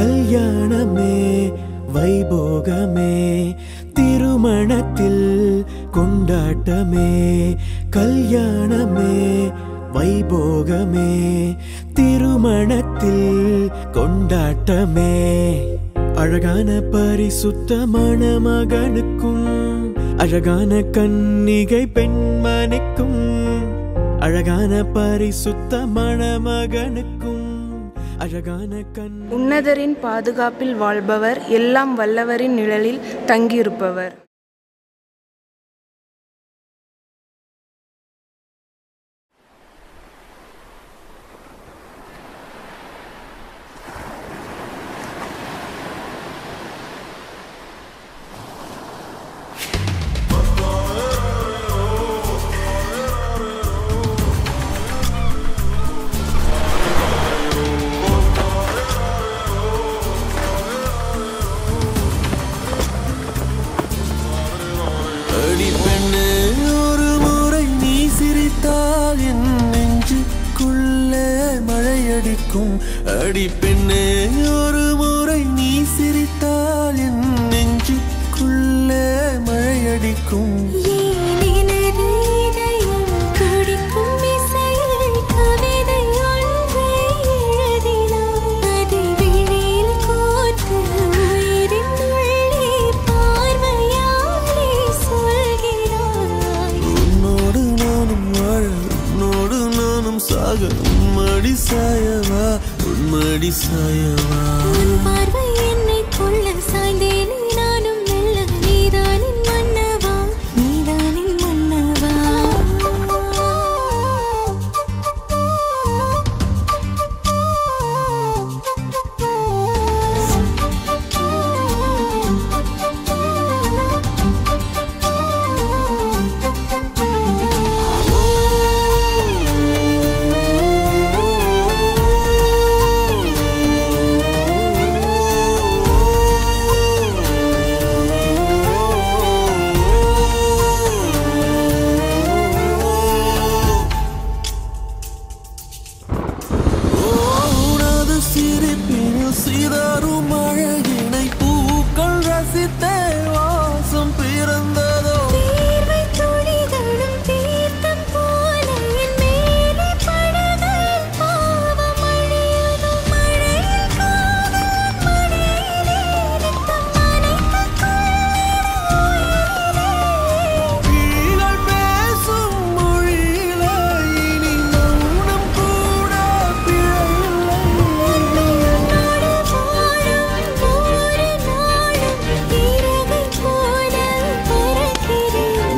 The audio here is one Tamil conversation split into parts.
கல்யாணமே வைபோகமே திருமணத்தில் கொண்டாட்டமே கல்யாணமே வைபோகமே திருமணத்தில் கொண்டாட்டமே அழகான பரிசுத்தமான மகனுக்கும் அழகான கன்னிகை பெண்மணிக்கும் அழகான பரிசுத்தமான மகனுக்கும் உன்னதரின் பாதுகாப்பில் வாழ்பவர் எல்லாம் வல்லவரின் நிழலில் தங்கியிருப்பவர். அடி பெண்ணே ஒரு முறை நீ சிரித்தால் என் நெஞ்சுக்குள்ளே மழையடிக்கும் உன்னோடு நானும் வாழ உன்னோடு நானும் சாக உன்மடி சாயவா உன்மடி சாயவா பார்வை என்னை கொள்ள சாய்ந்தேனே நானும் மெல்ல நீதானின் மன்னவா நீதானின் மன்னவா சிதறும் அழகினை பூக்கள் ரசித்தே வாசம் பிறந்ததோ தீர்வை துளிகளும் தீர்த்தம் போல என் மேலே படுகையில் பாவம் அழியதோ மழையில் காதல் மடியிலே ரத்தம் நனைத்த கீழல் பேசும் மொழியிலே இனி மௌனம் கூட பிழையில்லை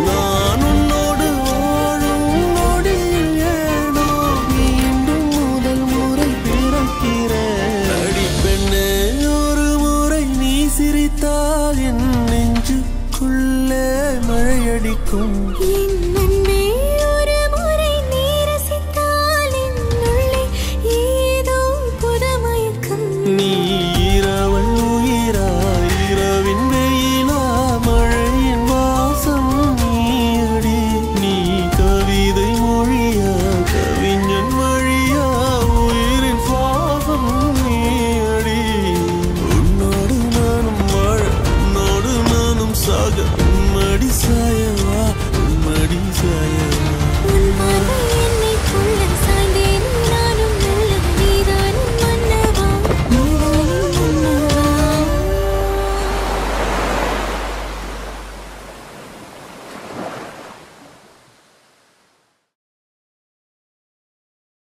நான் உன்னோடு வாழும் நொடியில் ஏனோ மீண்டும் முதல் முறை பிறக்கிறேன் அடி பெண்ணே ஒரு முறை நீ சிரித்தால் என் நெஞ்சுக்குள்ளே மழையடிக்கும்